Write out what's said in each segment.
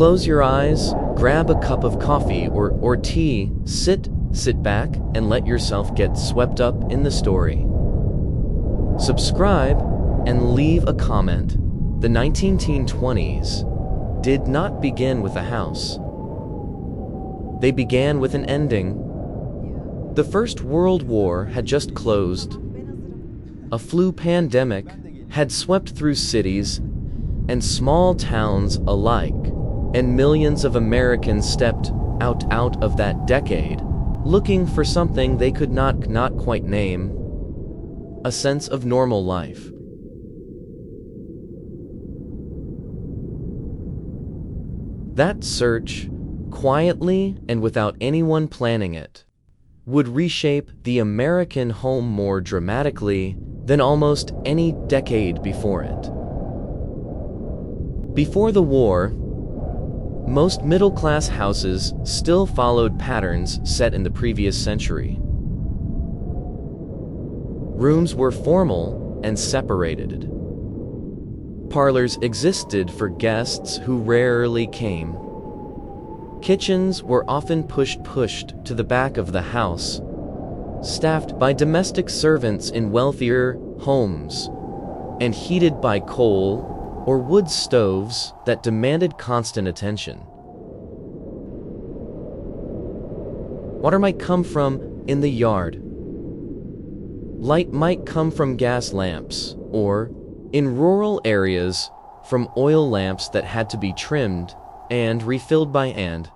Close your eyes, grab a cup of coffee or tea, sit back, and let yourself get swept up in the story. Subscribe and leave a comment. The 1920s did not begin with a house. They began with an ending. The First World War had just closed. A flu pandemic had swept through cities and small towns alike, and millions of Americans stepped out of that decade, looking for something they could not quite name: a sense of normal life. That search, quietly and without anyone planning it, would reshape the American home more dramatically than almost any decade before it. Before the war, most middle-class houses still followed patterns set in the previous century. Rooms were formal and separated. Parlors existed for guests who rarely came. Kitchens were often pushed to the back of the house, staffed by domestic servants in wealthier homes, and heated by coal or wood stoves that demanded constant attention. Water might come from in the yard. Light might come from gas lamps, or, in rural areas, from oil lamps that had to be trimmed and refilled by hand.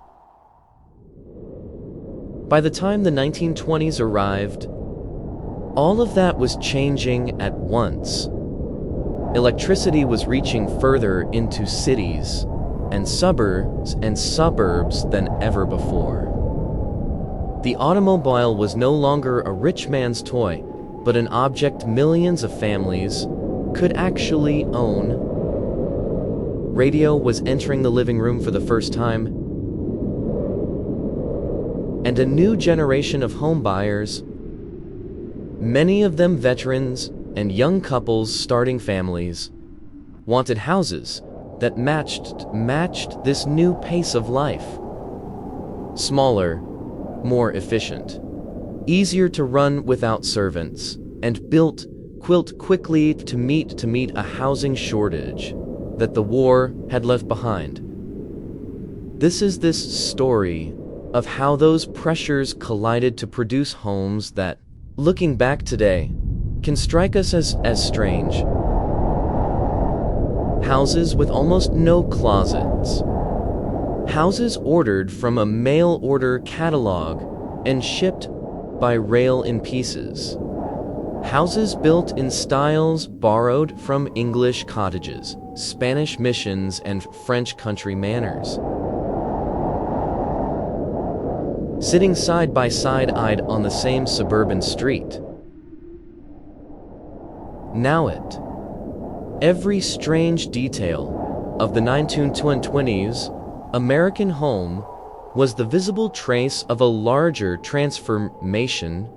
By the time the 1920s arrived, all of that was changing at once. Electricity was reaching further into cities and suburbs than ever before. The automobile was no longer a rich man's toy, but an object millions of families could actually own. Radio was entering the living room for the first time, and a new generation of home buyers, many of them veterans and young couples starting families, wanted houses that matched this new pace of life. Smaller, more efficient, easier to run without servants, and built quickly to meet a housing shortage that the war had left behind. This is this story of how those pressures collided to produce homes that, looking back today, can strike us as strange. Houses with almost no closets. Houses ordered from a mail order catalog and shipped by rail in pieces. Houses built in styles borrowed from English cottages, Spanish missions, and French country manners. Sitting side by side on the same suburban street. Now every strange detail of the 1920s American home was the visible trace of a larger transformation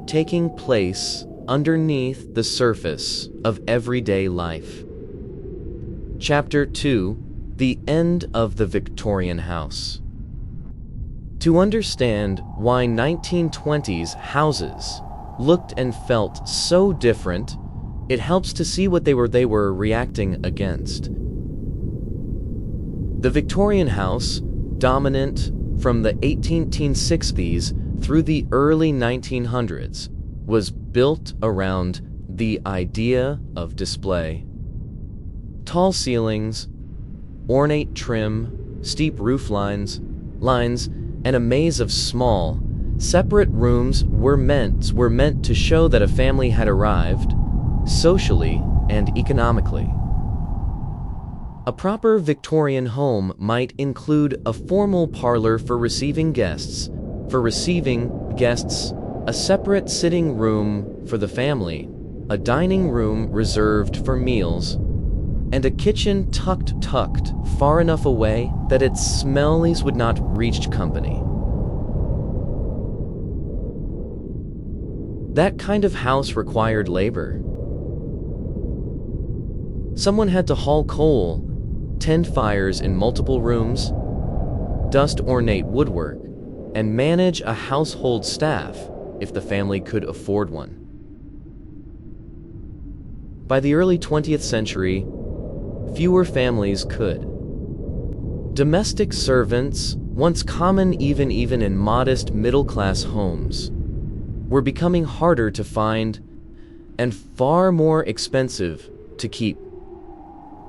taking place underneath the surface of everyday life. Chapter 2: The End of the Victorian House. To understand why 1920s houses looked and felt so different, it helps to see what they were reacting against. The Victorian house, dominant from the 1860s through the early 1900s, was built around the idea of display. Tall ceilings, ornate trim, steep roof lines, and a maze of small, separate rooms were meant to show that a family had arrived, socially and economically. A proper Victorian home might include a formal parlor for receiving guests, a separate sitting room for the family, a dining room reserved for meals, and a kitchen tucked far enough away that its smells would not reach company. That kind of house required labor. Someone had to haul coal, tend fires in multiple rooms, dust ornate woodwork, and manage a household staff if the family could afford one. By the early 20th century, fewer families could. Domestic servants, once common even in modest middle-class homes, were becoming harder to find and far more expensive to keep,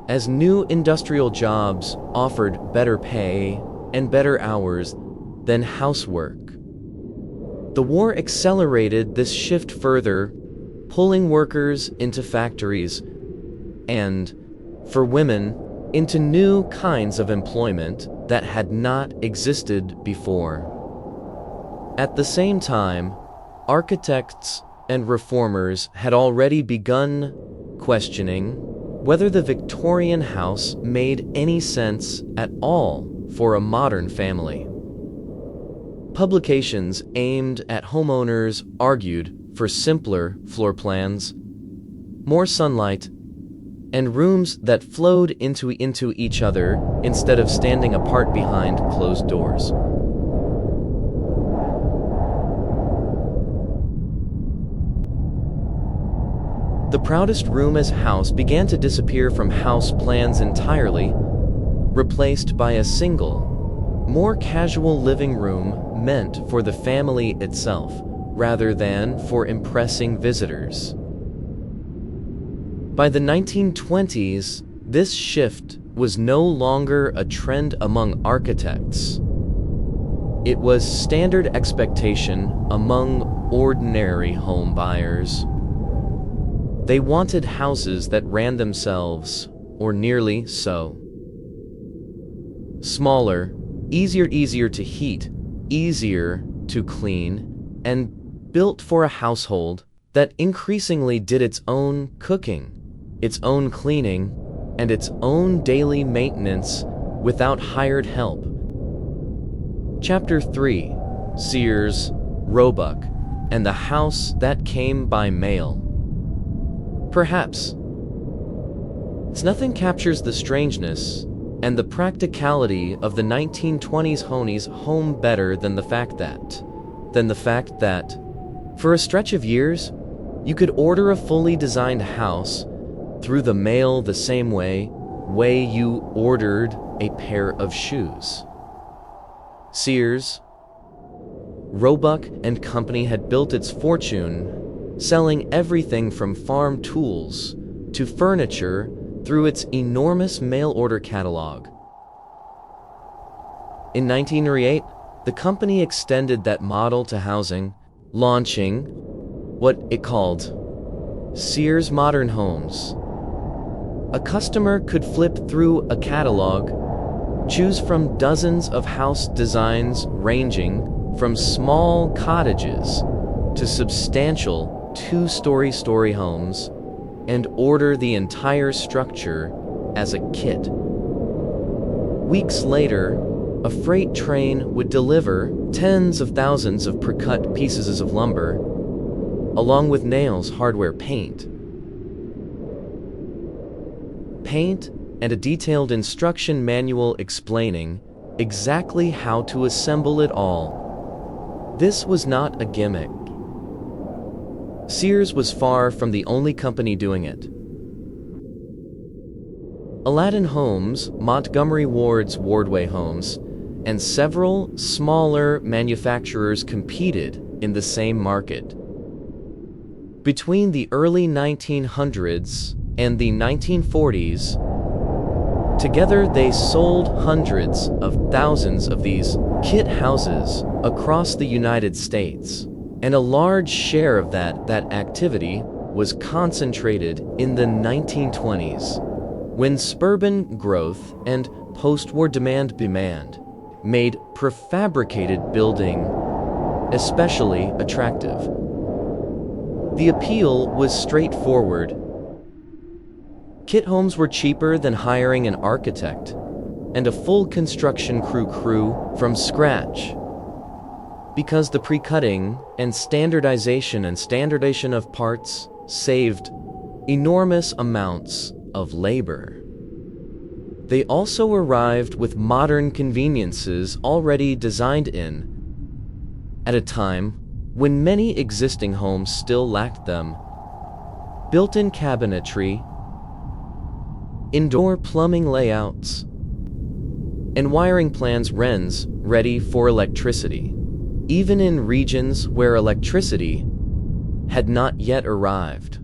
as new industrial jobs offered better pay and better hours than housework. The war accelerated this shift further, pulling workers into factories and, for women, into new kinds of employment that had not existed before. At the same time, architects and reformers had already begun questioning whether the Victorian house made any sense at all for a modern family. Publications aimed at homeowners argued for simpler floor plans, more sunlight, and rooms that flowed into each other instead of standing apart behind closed doors. The proudest room as house began to disappear from house plans entirely, replaced by a single, more casual living room meant for the family itself, rather than for impressing visitors. By the 1920s, this shift was no longer a trend among architects. It was standard expectation among ordinary home buyers. They wanted houses that ran themselves, or nearly so. Smaller, easier to heat, easier to clean, and built for a household that increasingly did its own cooking, its own cleaning, and its own daily maintenance without hired help. Chapter 3: Sears, Roebuck, and the House That Came by Mail. Perhaps nothing captures the strangeness and the practicality of the 1920s Honey's home better than the fact that, for a stretch of years, you could order a fully designed house through the mail the same way you ordered a pair of shoes. Sears, Roebuck and Company had built its fortune selling everything from farm tools to furniture through its enormous mail order catalog. In 1908, the company extended that model to housing, launching what it called Sears Modern Homes. A customer could flip through a catalog, choose from dozens of house designs ranging from small cottages to substantial two-story homes, and order the entire structure as a kit. Weeks later, a freight train would deliver tens of thousands of pre-cut pieces of lumber, along with nails, hardware, paint, and a detailed instruction manual explaining exactly how to assemble it all. This was not a gimmick. Sears was far from the only company doing it. Aladdin Homes, Montgomery Ward's Wardway Homes, and several smaller manufacturers competed in the same market. Between the early 1900s and the 1940s, together they sold hundreds of thousands of these kit houses across the United States. And a large share of that activity was concentrated in the 1920s, when suburban growth and post-war demand made prefabricated building especially attractive. The appeal was straightforward. Kit homes were cheaper than hiring an architect and a full construction crew from scratch, because the pre-cutting and standardization of parts saved enormous amounts of labor. They also arrived with modern conveniences already designed in, at a time when many existing homes still lacked them. Built-in cabinetry, indoor plumbing layouts, and wiring plans ready for electricity, even in regions where electricity had not yet arrived.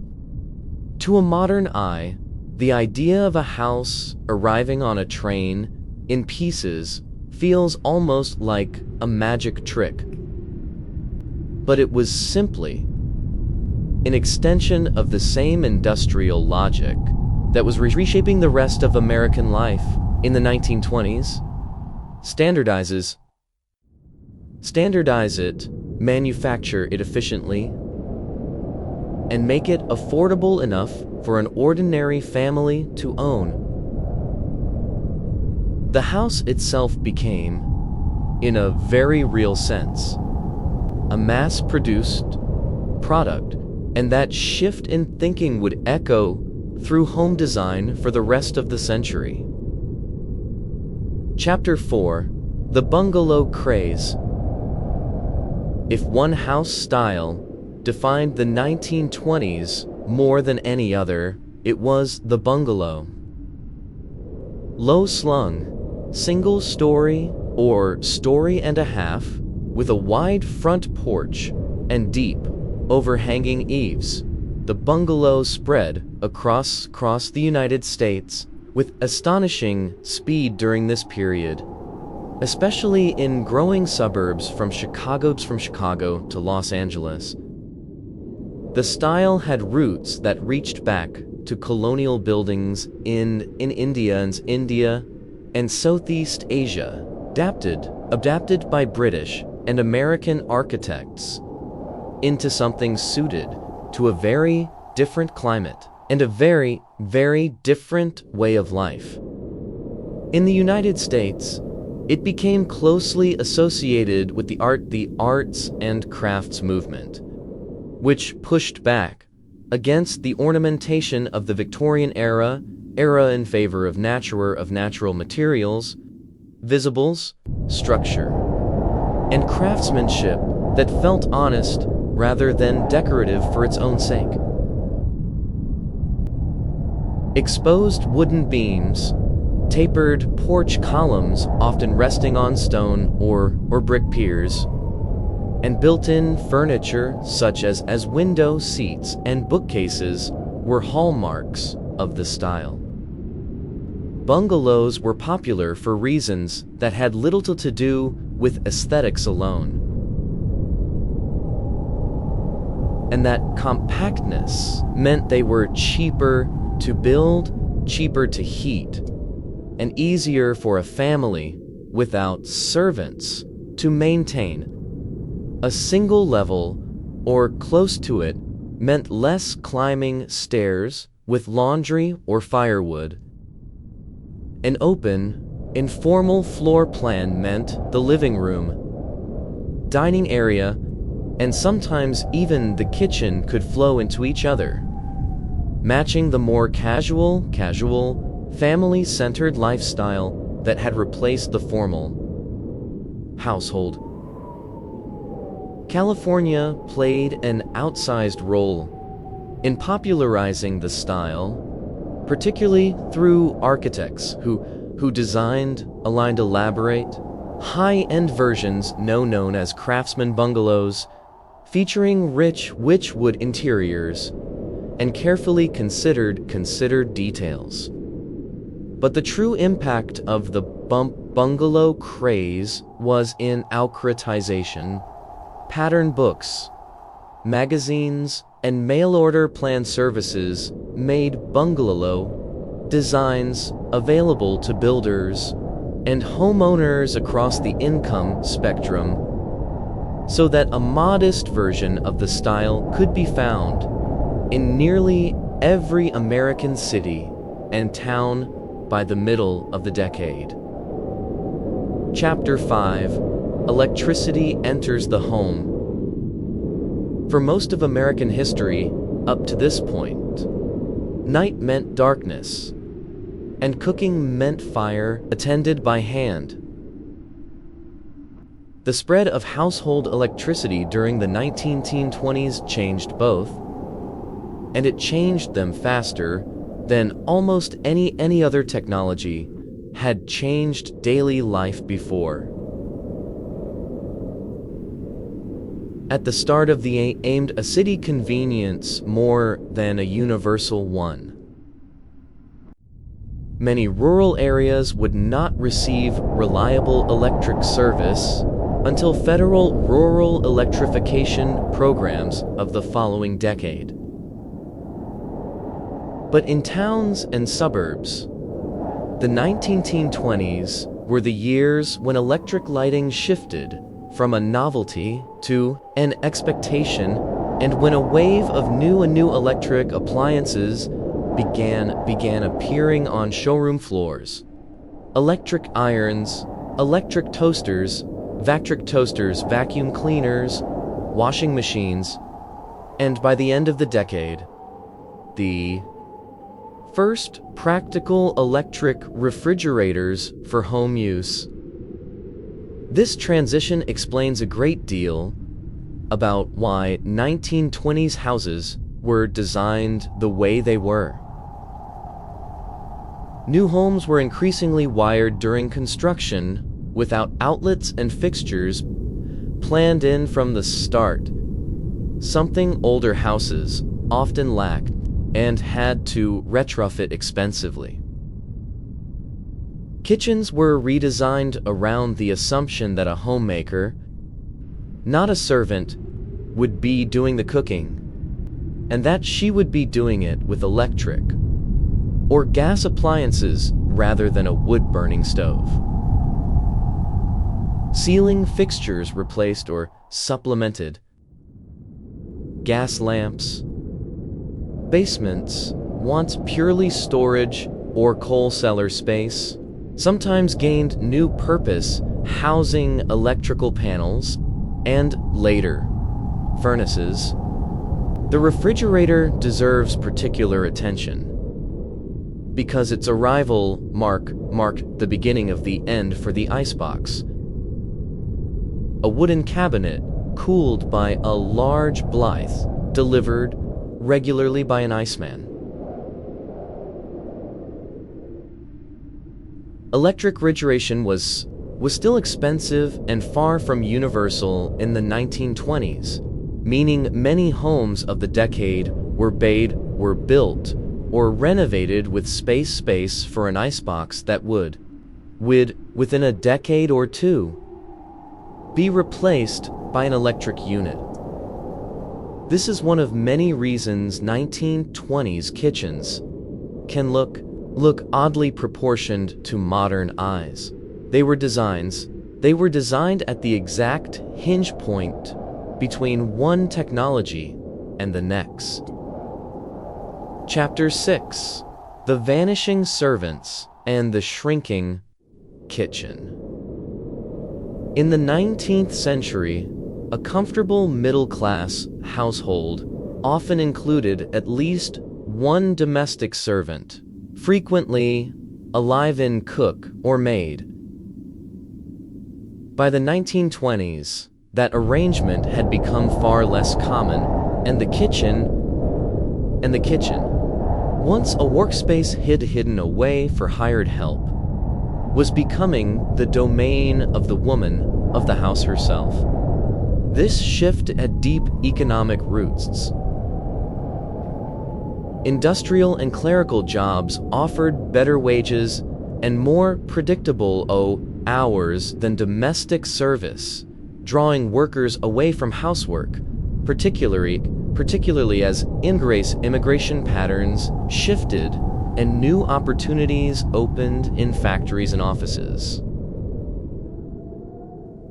To a modern eye, the idea of a house arriving on a train in pieces feels almost like a magic trick. But it was simply an extension of the same industrial logic that was reshaping the rest of American life in the 1920s. Standardize it, manufacture it efficiently, and make it affordable enough for an ordinary family to own. The house itself became, in a very real sense, a mass-produced product, and that shift in thinking would echo through home design for the rest of the century. Chapter 4: The Bungalow Craze. If one house style defined the 1920s more than any other, it was the bungalow. Low-slung, single-story or story and a half, with a wide front porch and deep, overhanging eaves, the bungalow spread across the United States with astonishing speed during this period, especially in growing suburbs from Chicago to Los Angeles. The style had roots that reached back to colonial buildings in India and Southeast Asia, adapted by British and American architects into something suited to a very different climate and a very, very different way of life. In the United States, it became closely associated with the arts and crafts movement, which pushed back against the ornamentation of the Victorian era in favor of natural materials, visibles, structure, and craftsmanship that felt honest rather than decorative for its own sake. Exposed wooden beams, tapered porch columns often resting on stone or brick piers, and built-in furniture such as window seats and bookcases were hallmarks of the style. Bungalows were popular for reasons that had little to do with aesthetics alone, and that compactness meant they were cheaper to build, cheaper to heat, and easier for a family without servants to maintain. A single level, or close to it, meant less climbing stairs with laundry or firewood. An open, informal floor plan meant the living room, dining area, and sometimes even the kitchen could flow into each other, matching the more casual, family-centered lifestyle that had replaced the formal household. California played an outsized role in popularizing the style, particularly through architects who aligned elaborate, high-end versions known as craftsman bungalows, featuring rich wood interiors and carefully considered details. But the true impact of the bungalow craze was in outcritization. Pattern books, magazines, and mail-order plan services made bungalow designs available to builders and homeowners across the income spectrum, so that a modest version of the style could be found in nearly every American city and town by the middle of the decade. Chapter 5: Electricity enters the home. For most of American history, up to this point, night meant darkness. and cooking meant fire attended by hand. The spread of household electricity during the 1920s changed both, and it changed them faster than almost any other technology had changed daily life before. At the start of the aimed a city convenience more than a universal one. Many rural areas would not receive reliable electric service until federal rural electrification programs of the following decade. But in towns and suburbs, the 1920s were the years when electric lighting shifted from a novelty to an expectation, and when a wave of new electric appliances began appearing on showroom floors. Electric irons, electric toasters, vacuum cleaners, washing machines, and by the end of the decade, the first practical electric refrigerators for home use. This transition explains a great deal about why 1920s houses were designed the way they were. New homes were increasingly wired during construction without outlets and fixtures planned in from the start, something older houses often lacked and had to retrofit expensively. Kitchens were redesigned around the assumption that a homemaker, not a servant, would be doing the cooking, and that she would be doing it with electric or gas appliances rather than a wood-burning stove. Ceiling fixtures replaced or supplemented gas lamps. Basements, once purely storage or coal cellar space, sometimes gained new purpose, housing electrical panels, and later, furnaces. The refrigerator deserves particular attention because its arrival marked the beginning of the end for the icebox. A wooden cabinet cooled by a large Blythe, delivered regularly by an iceman. Electric refrigeration was still expensive and far from universal in the 1920s, meaning many homes of the decade were built or renovated with space for an icebox that would, within a decade or two, be replaced by an electric unit. This is one of many reasons 1920s kitchens can look oddly proportioned to modern eyes. They were designed at the exact hinge point between one technology and the next. Chapter 6: The Vanishing Servants and the Shrinking Kitchen. In the 19th century, a comfortable middle-class household often included at least one domestic servant, frequently a live-in cook or maid. By the 1920s, that arrangement had become far less common, and the kitchen, once a workspace hidden away for hired help, was becoming the domain of the woman of the house herself. This shift had deep economic roots. Industrial and clerical jobs offered better wages and more predictable hours than domestic service, drawing workers away from housework, particularly as immigration patterns shifted and new opportunities opened in factories and offices.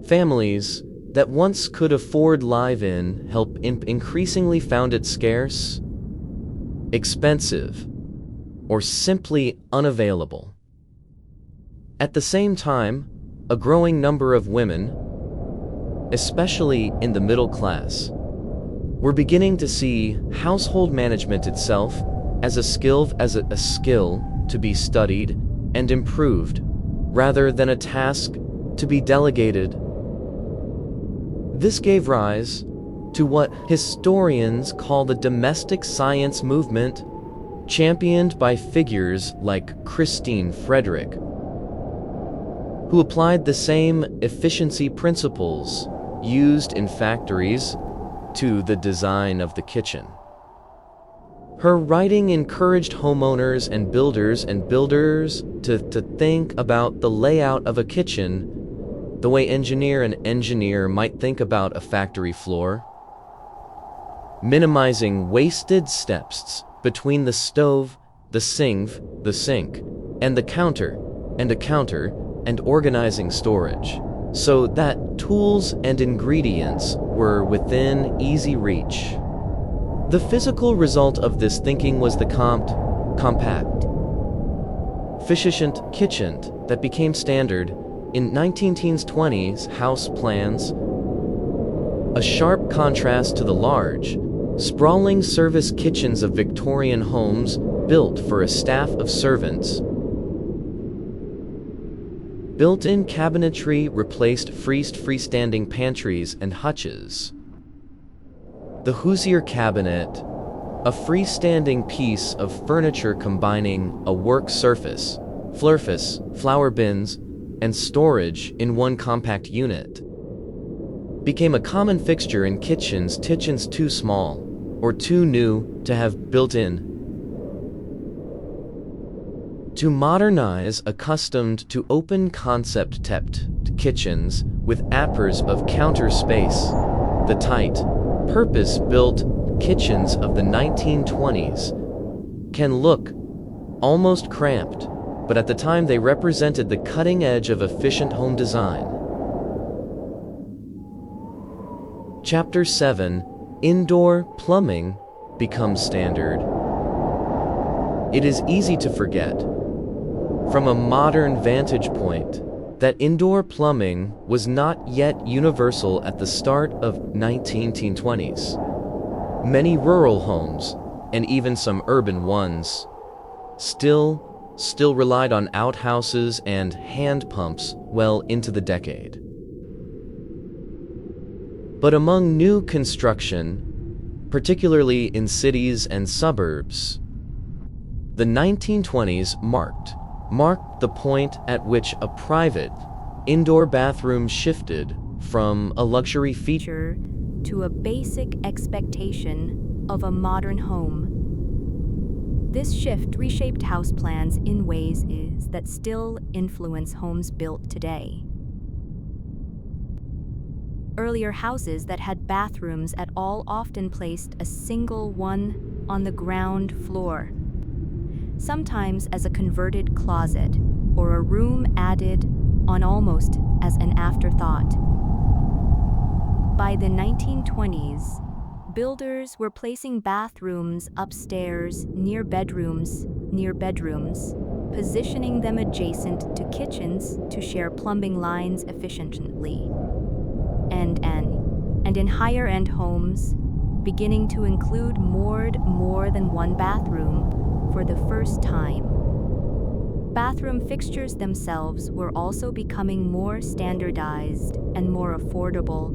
Families that once could afford live-in help increasingly found it scarce, expensive, or simply unavailable. At the same time, a growing number of women, especially in the middle class, were beginning to see household management itself as a skill to be studied and improved, rather than a task to be delegated. This gave rise to what historians call the domestic science movement, championed by figures like Christine Frederick, who applied the same efficiency principles used in factories to the design of the kitchen. Her writing encouraged homeowners and builders to think about the layout of a kitchen the way an engineer might think about a factory floor, minimizing wasted steps between the stove, the sink, and the counter, and organizing storage, so that tools and ingredients were within easy reach. The physical result of this thinking was the compact, efficient kitchen that became standard in 1920s house plans, a sharp contrast to the large, sprawling service kitchens of Victorian homes built for a staff of servants. Built-in cabinetry replaced freestanding pantries and hutches. The Hoosier cabinet, a freestanding piece of furniture combining a work surface, flour bins, and storage in one compact unit, became a common fixture in kitchens too small or too new to have built-in. To modernize accustomed to open-concept kitchens with appers of counter space, the tight, purpose-built kitchens of the 1920s can look almost cramped, but at the time they represented the cutting edge of efficient home design. Chapter 7: Indoor plumbing becomes standard. It is easy to forget, from a modern vantage point, that indoor plumbing was not yet universal at the start of 1920s. Many rural homes, and even some urban ones, still relied on outhouses and hand pumps well into the decade. But among new construction, particularly in cities and suburbs, the 1920s marked the point at which a private indoor bathroom shifted from a luxury feature to a basic expectation of a modern home. This shift reshaped house plans in ways that still influence homes built today. Earlier houses that had bathrooms at all often placed a single one on the ground floor, sometimes as a converted closet or a room added on almost as an afterthought. By the 1920s, builders were placing bathrooms upstairs near bedrooms, positioning them adjacent to kitchens to share plumbing lines efficiently. And in higher-end homes, beginning to include more than one bathroom for the first time. Bathroom fixtures themselves were also becoming more standardized and more affordable,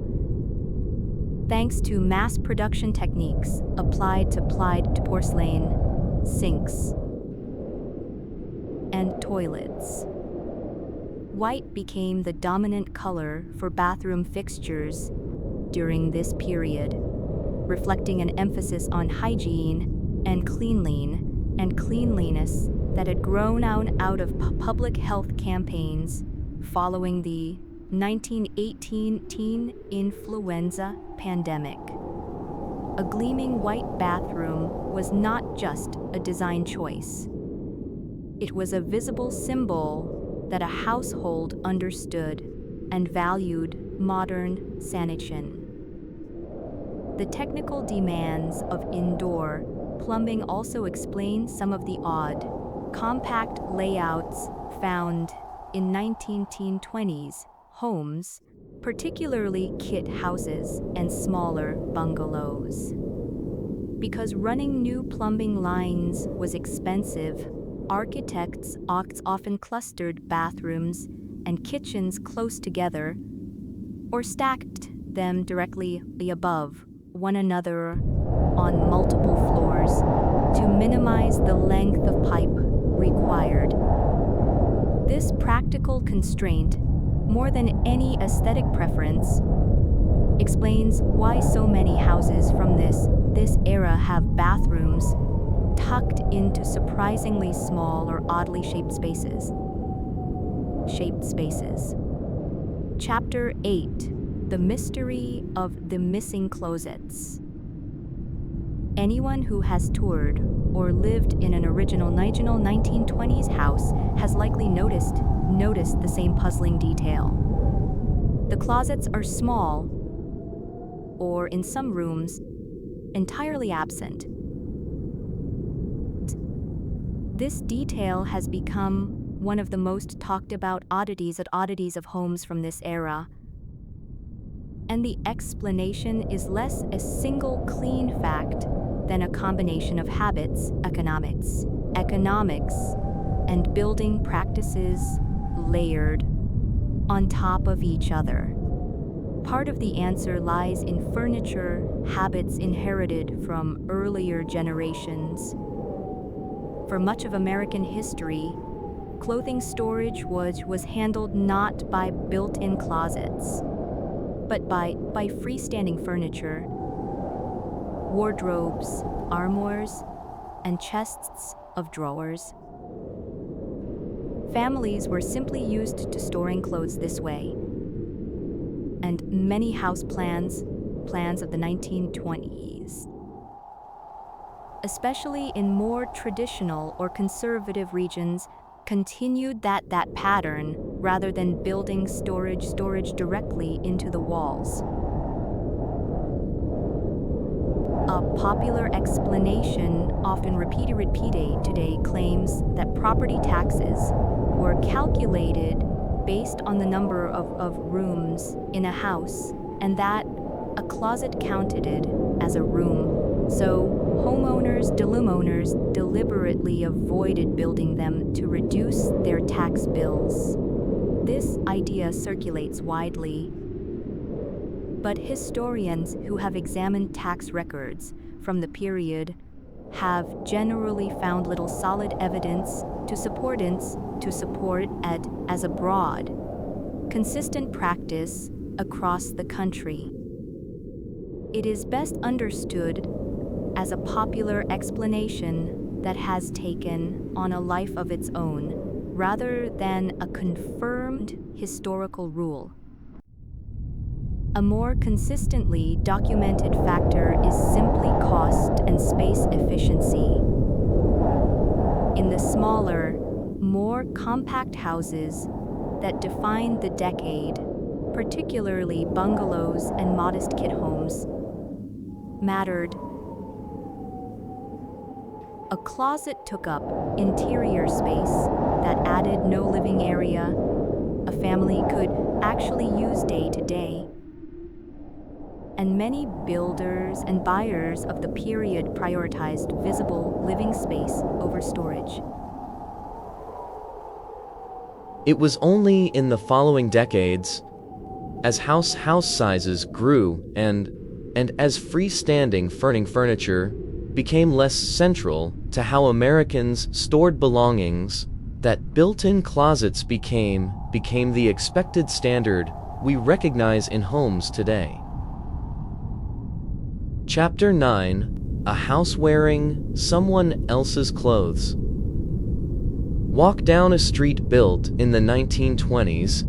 thanks to mass production techniques applied to porcelain, sinks, and toilets. White became the dominant color for bathroom fixtures during this period, reflecting an emphasis on hygiene and cleanliness that had grown out of public health campaigns following the 1918 teen influenza pandemic. A gleaming white bathroom was not just a design choice. It was a visible symbol that a household understood and valued modern sanitation. The technical demands of indoor plumbing also explain some of the odd, compact layouts found in 1920s homes, particularly kit houses and smaller bungalows. Because running new plumbing lines was expensive, Architects often clustered bathrooms and kitchens close together or stacked them directly above one another on multiple floors to minimize the length of pipe required. This practical constraint, more than any aesthetic preference, explains why so many houses from this era have bathrooms tucked into surprisingly small or oddly shaped spaces. Chapter 8: The Mystery of the Missing Closets. Anyone who has toured or lived in an original 1920s house has likely noticed the same puzzling detail. The closets are small, or in some rooms, entirely absent. This detail has become one of the most talked about oddities of homes from this era. And the explanation is less a single clean fact than a combination of habits, economics, and building practices layered on top of each other. Part of the answer lies in furniture habits inherited from earlier generations. For much of American history, clothing storage was handled not by built-in closets, but by freestanding furniture, wardrobes, armoires, and chests of drawers. Families were simply used to storing clothes this way, and many house plans of the 1920s, especially in more traditional or conservative regions, continued that pattern rather than building storage directly into the walls. A popular explanation, often repeated today, claims that property taxes were calculated based on the number of rooms in a house, and that a closet counted as a room. So homeowners deliberately avoided building them to reduce their tax bills. This idea circulates widely, but historians who have examined tax records from the period have generally found little solid evidence to support it as a broad, consistent practice across the country. It is best understood as a popular explanation that has taken on a life of its own, rather than a confirmed historical rule. A more consistently documented factor is simply cost and space efficiency. In the smaller, more compact houses that defined the decade, particularly bungalows and modest kit homes, mattered. A closet took up interior space that added no living area a family could actually use day to day. And many builders and buyers of the period prioritized visible living space over storage. It was only in the following decades, as house sizes grew and as freestanding furniture became less central to how Americans stored belongings, that built-in closets became the expected standard we recognize in homes today. Chapter 9: A House Wearing Someone Else's Clothes. Walk down a street built in the 1920s,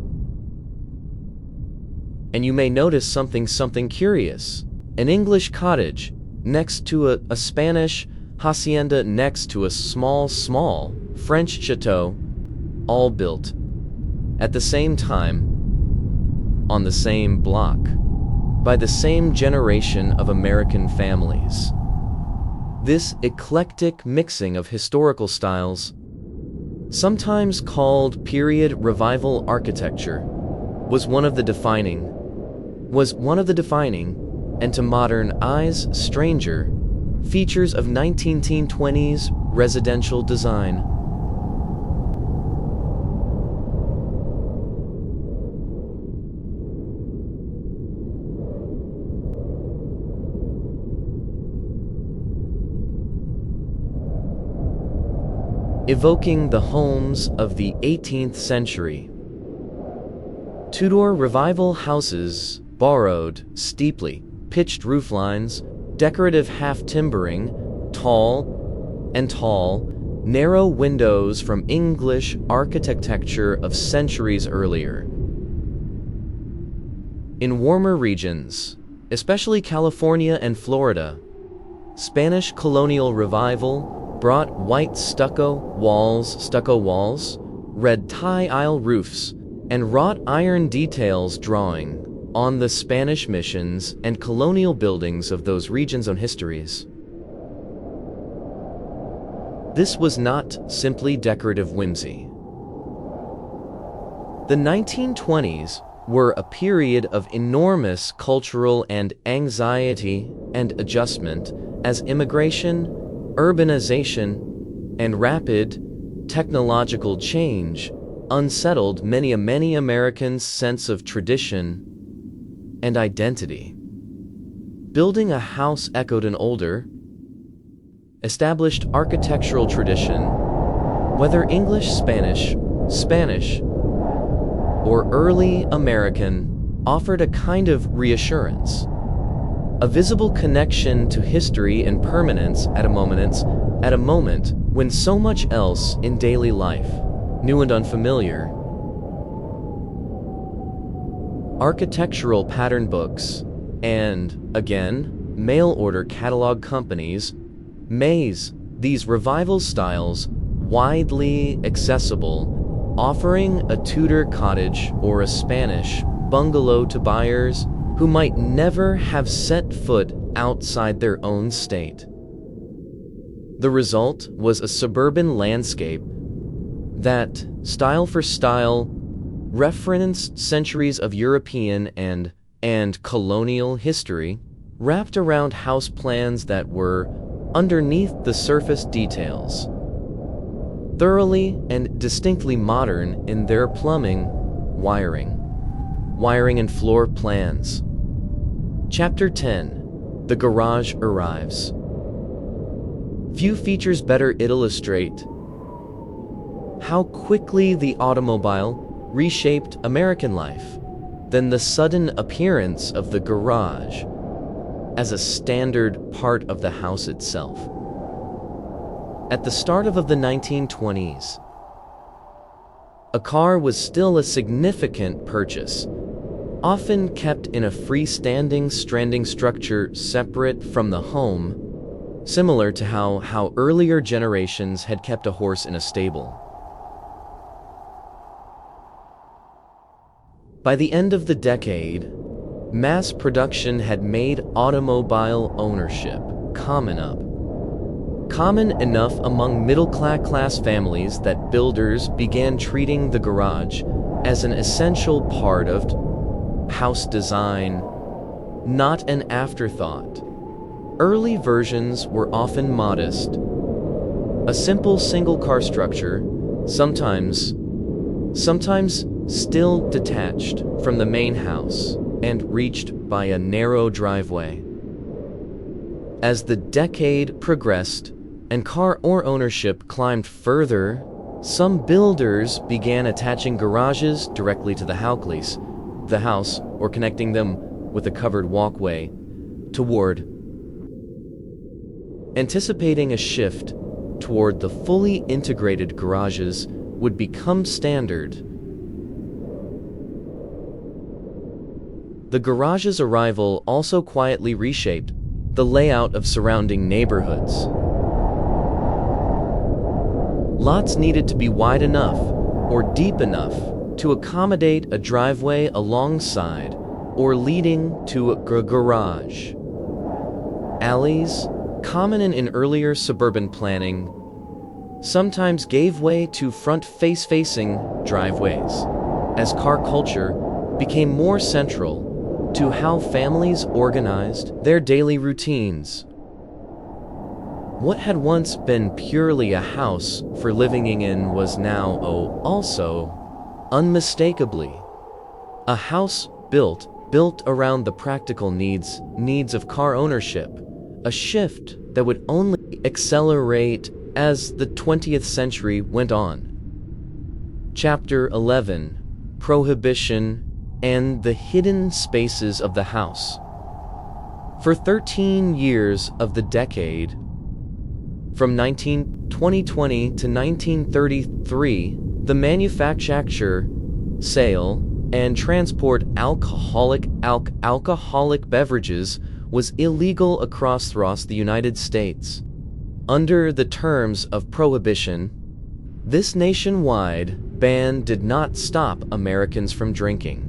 and you may notice something curious. An English cottage next to a Spanish hacienda next to a small French chateau, all built at the same time, on the same block, by the same generation of American families. This eclectic mixing of historical styles, sometimes called period revival architecture, was one of the defining, and to modern eyes stranger, features of 1920s residential design. evoking the homes of the 18th century. Tudor Revival houses borrowed steeply pitched rooflines, decorative half-timbering, tall, narrow windows from English architecture of centuries earlier. In warmer regions, especially California and Florida, Spanish colonial revival brought white stucco walls, red tile roofs, and wrought iron details drawing on the Spanish missions and colonial buildings of those regions' own histories. This was not simply decorative whimsy. The 1920s were a period of enormous cultural and anxiety and adjustment as immigration, urbanization, and rapid technological change unsettled many Americans' sense of tradition and identity. Building a house echoed an older, established architectural tradition, whether English, Spanish, or early American, offered a kind of reassurance, a visible connection to history and permanence at a moment when so much else in daily life, new and unfamiliar. Architectural pattern books and, again, mail-order catalog companies maze these revival styles widely accessible, offering a Tudor cottage or a Spanish bungalow to buyers who might never have set foot outside their own state. The result was a suburban landscape that, style for style, referenced centuries of European and colonial history, wrapped around house plans that were underneath the surface details, thoroughly and distinctly modern in their plumbing, wiring and floor plans. Chapter 10. The Garage Arrives. Few features better illustrate how quickly the automobile reshaped American life than the sudden appearance of the garage as a standard part of the house itself. At the start of the 1920s, a car was still a significant purchase, often kept in a freestanding stranding structure separate from the home, similar to how earlier generations had kept a horse in a stable. By the end of the decade, mass production had made automobile ownership common enough among middle-class families that builders began treating the garage as an essential part of house design, not an afterthought. Early versions were often modest, a simple single-car structure, sometimes still detached from the main house and reached by a narrow driveway. As the decade progressed and car ownership climbed further, some builders began attaching garages directly to the house, or connecting them with a covered walkway toward. Anticipating a shift toward the fully integrated garages would become standard. The garage's arrival also quietly reshaped the layout of surrounding neighborhoods. Lots needed to be wide enough or deep enough to accommodate a driveway alongside or leading to a garage. Alleys, common in earlier suburban planning, sometimes gave way to front-facing driveways as car culture became more central to how families organized their daily routines. What had once been purely a house for living in was now also, unmistakably, a house built around the practical needs of car ownership, a shift that would only accelerate as the 20th century went on. Chapter 11: Prohibition and the Hidden Spaces of the House. For 13 years of the decade, from 2020 to 1933, the manufacture, sale, and transport alcoholic beverages was illegal across the United States. Under the terms of prohibition, this nationwide ban did not stop Americans from drinking.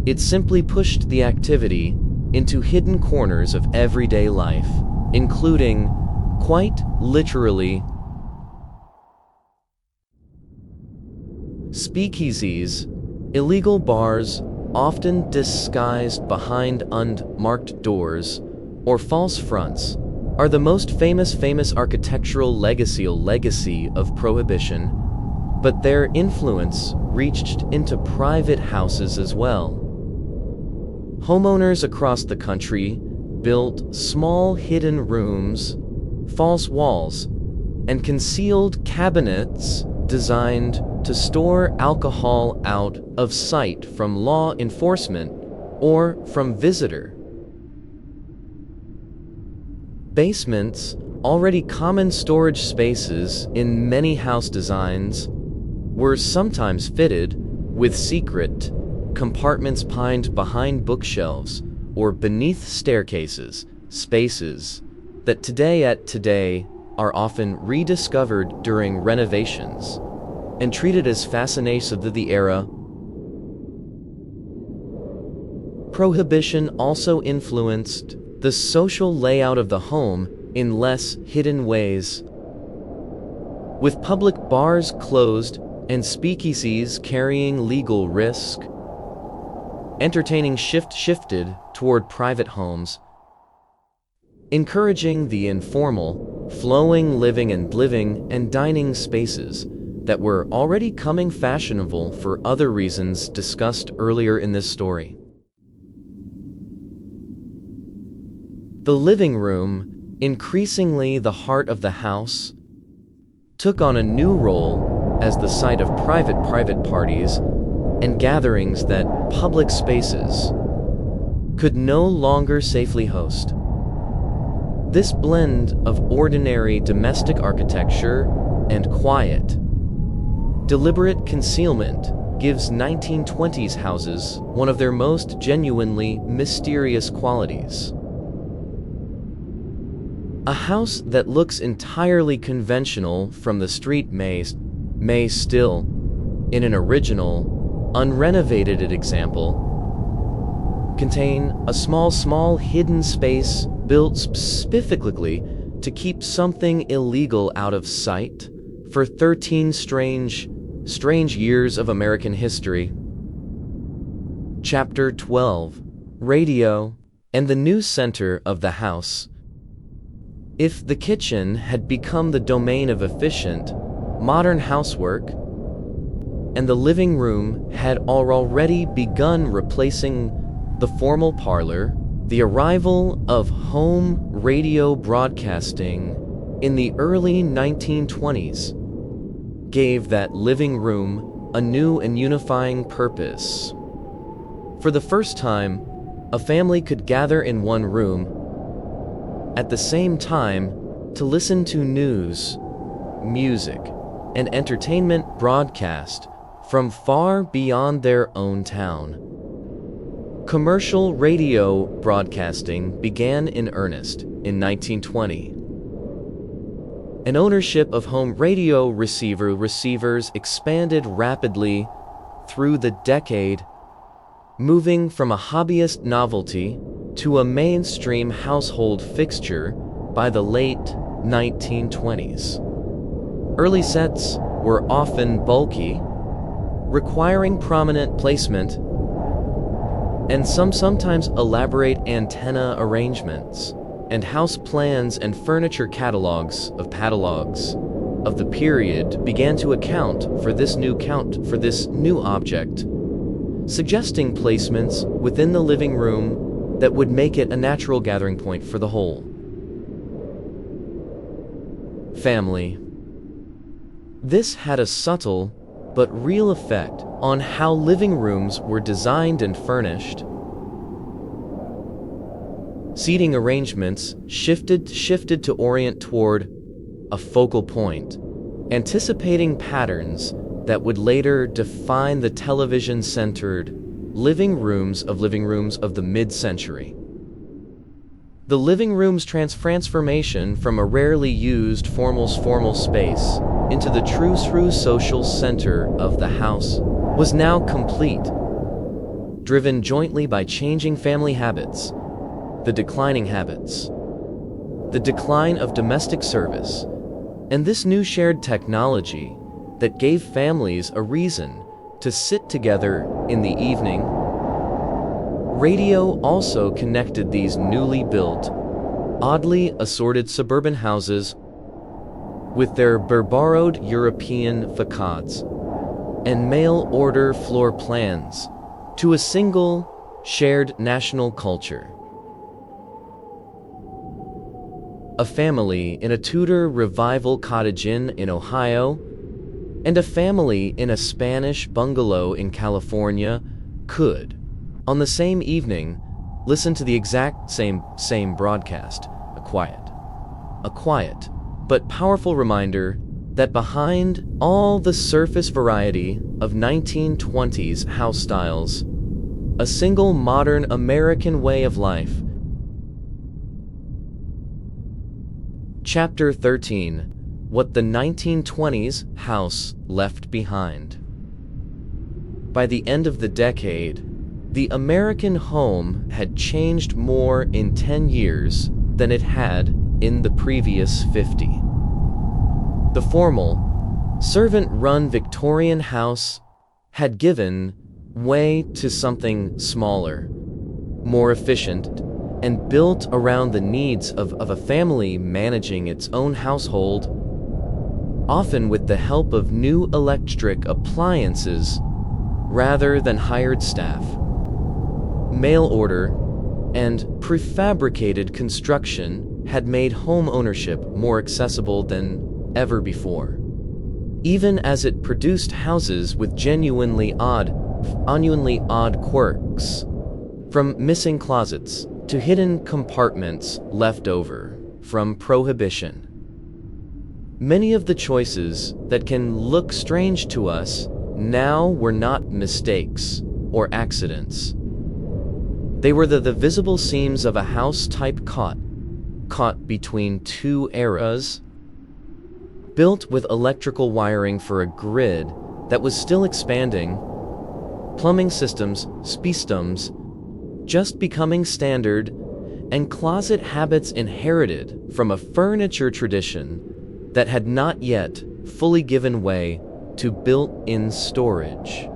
It simply pushed the activity into hidden corners of everyday life, including, quite literally, speakeasies, illegal bars often disguised behind unmarked doors or false fronts, are the most famous architectural legacy of prohibition, but their influence reached into private houses as well. Homeowners across the country built small hidden rooms, false walls, and concealed cabinets designed to store alcohol out of sight from law enforcement or from visitor. Basements, already common storage spaces in many house designs, were sometimes fitted with secret compartments pinned behind bookshelves or beneath staircases, spaces that today are often rediscovered during renovations and treated as fascinations of the era. Prohibition also influenced the social layout of the home in less hidden ways. With public bars closed and speakeasies carrying legal risk, entertaining shifted toward private homes, encouraging the informal, flowing living and dining spaces that were already coming fashionable for other reasons discussed earlier in this story. The living room, increasingly the heart of the house, took on a new role as the site of private parties and gatherings that public spaces could no longer safely host. This blend of ordinary domestic architecture and quiet, deliberate concealment gives 1920s houses one of their most genuinely mysterious qualities. A house that looks entirely conventional from the street may still, in an original, unrenovated example, contain a small hidden space built specifically to keep something illegal out of sight for 13 strange years of American history. Chapter 12: Radio and the New Center of the House. If the kitchen had become the domain of efficient, modern housework, and the living room had already begun replacing the formal parlor, the arrival of home radio broadcasting in the early 1920s gave that living room a new and unifying purpose. For the first time, a family could gather in one room at the same time to listen to news, music, and entertainment broadcast from far beyond their own town. Commercial radio broadcasting began in earnest in 1920. And ownership of home radio receivers expanded rapidly through the decade, moving from a hobbyist novelty to a mainstream household fixture by the late 1920s. Early sets were often bulky, requiring prominent placement, and sometimes elaborate antenna arrangements, and house plans and furniture catalogs of the period began to account for this new object, suggesting placements within the living room that would make it a natural gathering point for the whole. family. This had a subtle but real effect on how living rooms were designed and furnished. Seating arrangements shifted to orient toward a focal point, anticipating patterns that would later define the television-centered living rooms of the mid-century. The living room's transformation from a rarely used formal space into the true social center of the house was now complete, driven jointly by changing family habits, the decline of domestic service, and this new shared technology that gave families a reason to sit together in the evening. Radio also connected these newly built, oddly assorted suburban houses with their borrowed European facades and mail-order floor plans to a single, shared national culture. A family in a Tudor Revival cottage in Ohio and a family in a Spanish bungalow in California could, on the same evening, listen to the exact same broadcast. A quiet but powerful reminder that behind all the surface variety of 1920s house styles, a single modern American way of life. Chapter 13: What the 1920s House Left Behind. By the end of the decade, the American home had changed more in 10 years than it had in the previous 50. The formal, servant-run Victorian house had given way to something smaller, more efficient, and built around the needs of a family managing its own household, often with the help of new electric appliances rather than hired staff. Mail order and prefabricated construction had made home ownership more accessible than ever before, even as it produced houses with genuinely odd quirks, from missing closets to hidden compartments left over from Prohibition. Many of the choices that can look strange to us now were not mistakes or accidents. They were the visible seams of a house type caught between two eras, built with electrical wiring for a grid that was still expanding, plumbing systems, speedometers, just becoming standard, and closet habits inherited from a furniture tradition that had not yet fully given way to built-in storage.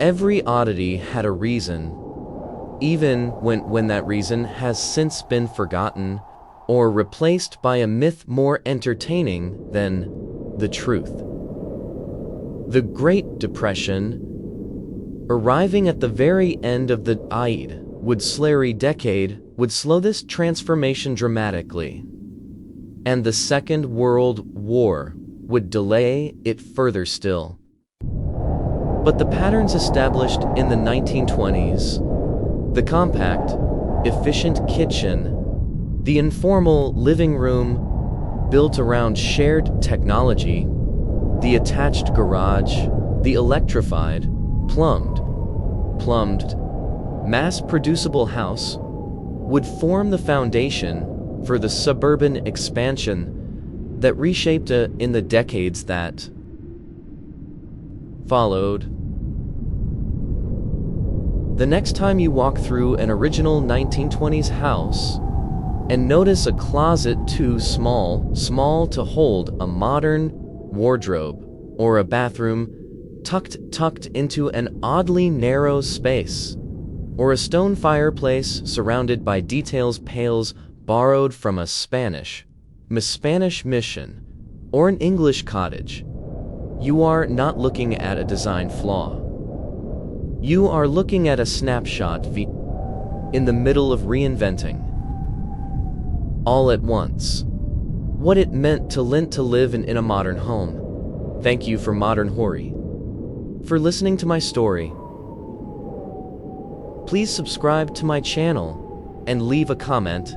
Every oddity had a reason, even when that reason has since been forgotten or replaced by a myth more entertaining than the truth. The Great Depression, arriving at the very end of the Slary decade, would slow this transformation dramatically, and the Second World War would delay it further still. But the patterns established in the 1920s, the compact, efficient kitchen, the informal living room built around shared technology, the attached garage, the electrified, plumbed, mass-producible house would form the foundation for the suburban expansion that reshaped in the decades that followed. The next time you walk through an original 1920s house and notice a closet too small to hold a modern wardrobe, or a bathroom tucked into an oddly narrow space, or a stone fireplace surrounded by pails borrowed from a Spanish mission, or an English cottage, you are not looking at a design flaw. You are looking at a snapshot in the middle of reinventing. All at once, what it meant to live in a modern home. Thank you for Modern Hori. For listening to my story. Please subscribe to my channel and leave a comment.